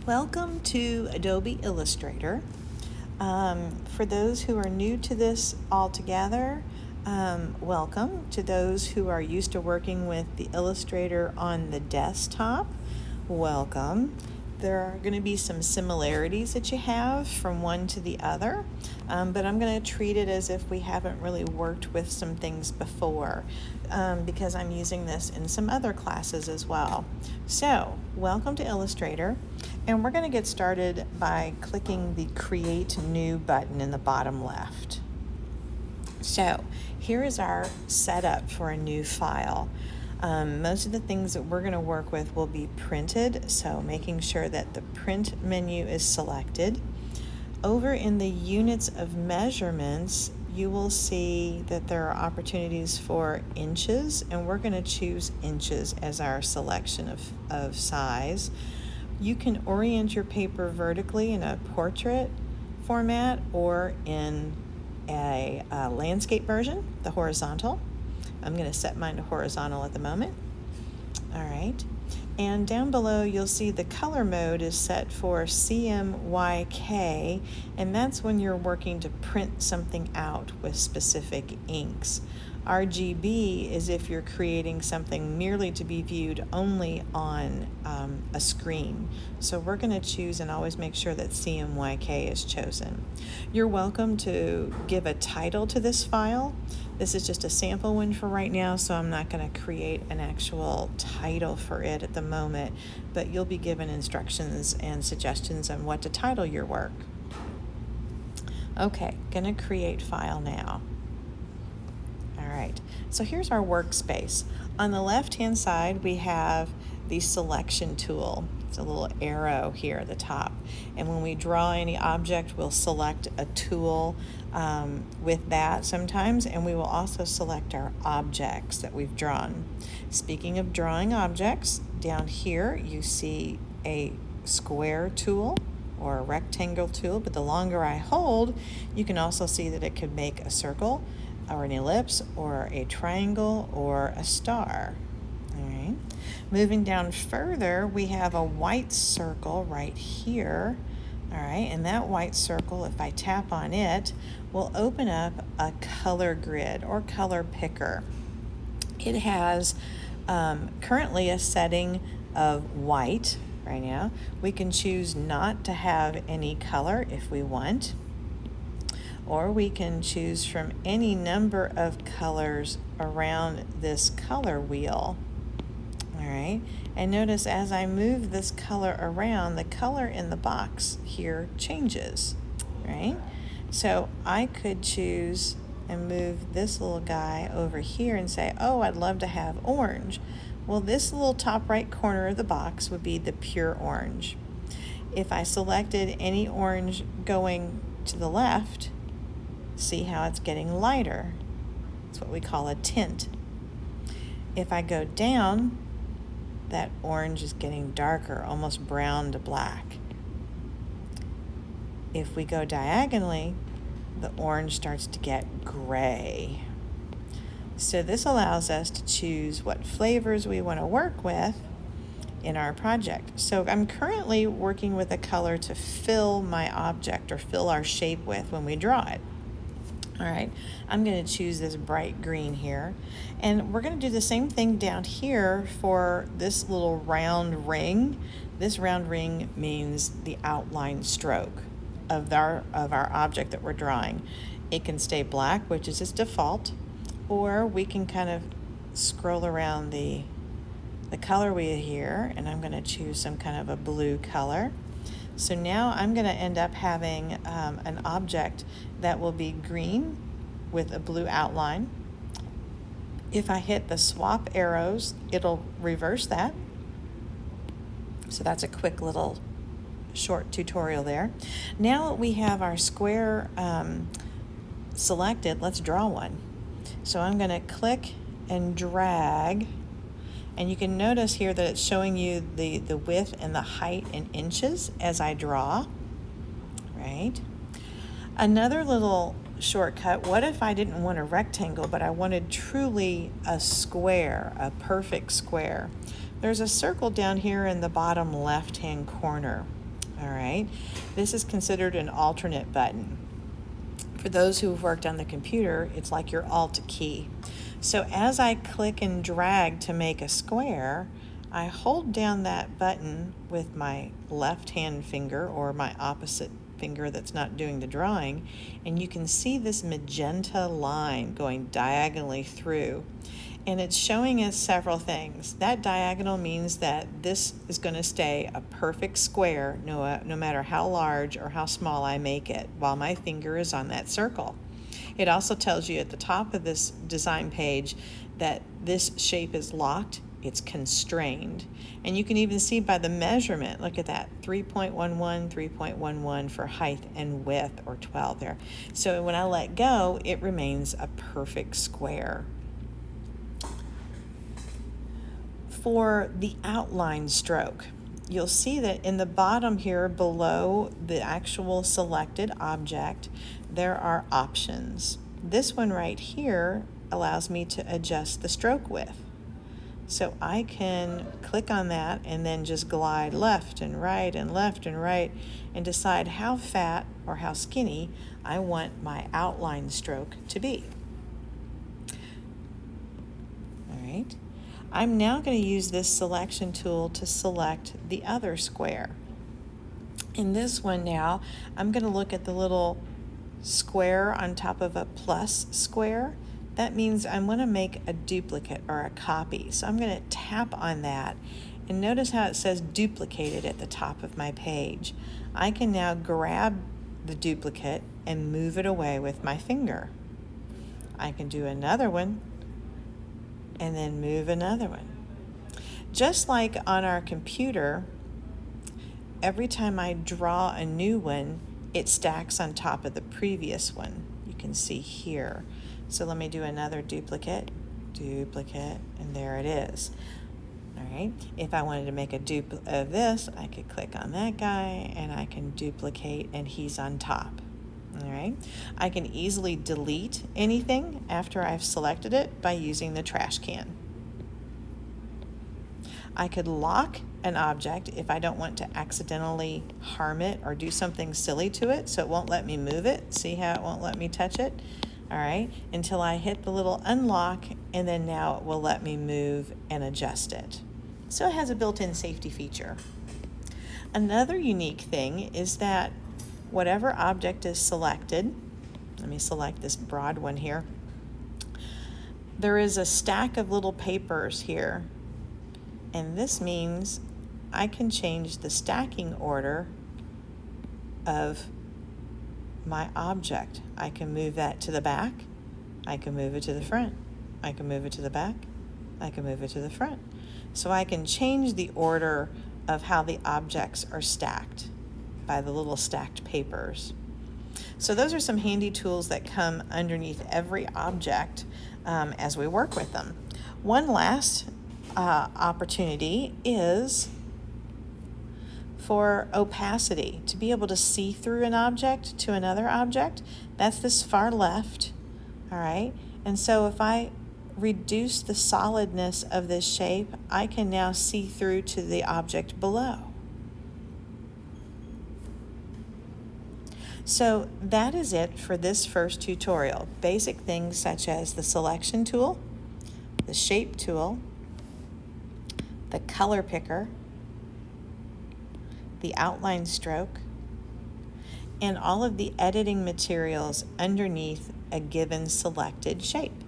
Welcome to Adobe Illustrator. For those who are new to this altogether, welcome. To those who are used to working with the Illustrator on the desktop, welcome. There are going to be some similarities that you have from one to the other, but I'm going to treat it as if we haven't really worked with some things before, because I'm using this in some other classes as well. So, welcome to Illustrator, and we're going to get started by clicking the Create New button in the bottom left. So, here is our setup for a new file. Most of the things that we're going to work with will be printed, so making sure that the print menu is selected. Over in the units of measurements, you will see that there are opportunities for inches, and we're going to choose inches as our selection of size. You can orient your paper vertically in a portrait format or in a landscape version, the horizontal. I'm going to set mine to horizontal at the moment. All right. And down below, you'll see the color mode is set for CMYK, and that's when you're working to print something out with specific inks. RGB is if you're creating something merely to be viewed only on a screen. So we're going to choose and always make sure that CMYK is chosen. You're welcome to give a title to this file. This is just a sample one for right now, so I'm not going to create an actual title for it at the moment, but you'll be given instructions and suggestions on what to title your work. Okay, going to create file now. All right, so here's our workspace. On the left-hand side, we have the selection tool. It's a little arrow here at the top. And when we draw any object, we'll select a tool with that sometimes, and we will also select our objects that we've drawn. Speaking of drawing objects, down here you see a square tool or a rectangle tool, but the longer I hold, you can also see that it could make a circle or an ellipse or a triangle or a star. All right. Moving down further, we have a white circle right here. All right, and that white circle, if I tap on it, will open up a color grid or color picker. It has currently a setting of white right now. We can choose not to have any color if we want, or we can choose from any number of colors around this color wheel. All right, and notice as I move this color around, the color in the box here changes, right? So I could choose and move this little guy over here and say, oh, I'd love to have orange. Well, this little top right corner of the box would be the pure orange. If I selected any orange going to the left, see how it's getting lighter. It's what we call a tint. If I go down, that orange is getting darker, almost brown to black. If we go diagonally, the orange starts to get gray. So this allows us to choose what flavors we want to work with in our project. So I'm currently working with a color to fill my object or fill our shape with when we draw it. All right, I'm going to choose this bright green here, and we're going to do the same thing down here for this little round ring. This round ring means the outline stroke of our object that we're drawing. It can stay black, which is its default, or we can kind of scroll around the color wheel here, and I'm going to choose some kind of a blue color. So now I'm going to end up having an object that will be green with a blue outline. If I hit the swap arrows, it'll reverse that. So that's a quick little short tutorial there. Now that we have our square selected, let's draw one. So I'm going to click and drag. And you can notice here that it's showing you the width and the height in inches as I draw, right? Another little shortcut, what if I didn't want a rectangle, but I wanted truly a square, a perfect square? There's a circle down here in the bottom left-hand corner. All right, this is considered an alternate button. For those who have worked on the computer, it's like your Alt key. So as I click and drag to make a square, I hold down that button with my left hand finger or my opposite finger that's not doing the drawing, and you can see this magenta line going diagonally through. And it's showing us several things. That diagonal means that this is going to stay a perfect square no matter how large or how small I make it while my finger is on that circle. It also tells you at the top of this design page that this shape is locked, it's constrained. And you can even see by the measurement, look at that, 3.11, 3.11 for height and width, or 12 there. So when I let go, it remains a perfect square. For the outline stroke, you'll see that in the bottom here below the actual selected object, there are options. This one right here allows me to adjust the stroke width. So I can click on that and then just glide left and right and left and right and decide how fat or how skinny I want my outline stroke to be. All right. I'm now going to use this selection tool to select the other square. In this one now, I'm going to look at the little square on top of a plus square. That means I'm going to make a duplicate or a copy. So I'm going to tap on that, and notice how it says duplicated at the top of my page. I can now grab the duplicate and move it away with my finger. I can do another one and then move another one. Just like on our computer, every time I draw a new one, it stacks on top of the previous one. You can see here. So let me do another duplicate, and there it is. All right, if I wanted to make a dupe of this, I could click on that guy and I can duplicate, and he's on top. All right, I can easily delete anything after I've selected it by using the trash can. I could lock an object if I don't want to accidentally harm it or do something silly to it, so it won't let me move it. See how it won't let me touch it? All right, until I hit the little unlock, and then now it will let me move and adjust it. So it has a built-in safety feature. Another unique thing is that whatever object is selected, let me select this broad one here, there is a stack of little papers here, and this means I can change the stacking order of my object. I can move that to the back, I can move it to the front, I can move it to the back, I can move it to the front. So I can change the order of how the objects are stacked by the little stacked papers. So those are some handy tools that come underneath every object as we work with them. One last opportunity is for opacity, to be able to see through an object to another object. That's this far left, all right? And so if I reduce the solidness of this shape, I can now see through to the object below. So that is it for this first tutorial. Basic things such as the selection tool, the shape tool, the color picker, the outline stroke, and all of the editing materials underneath a given selected shape.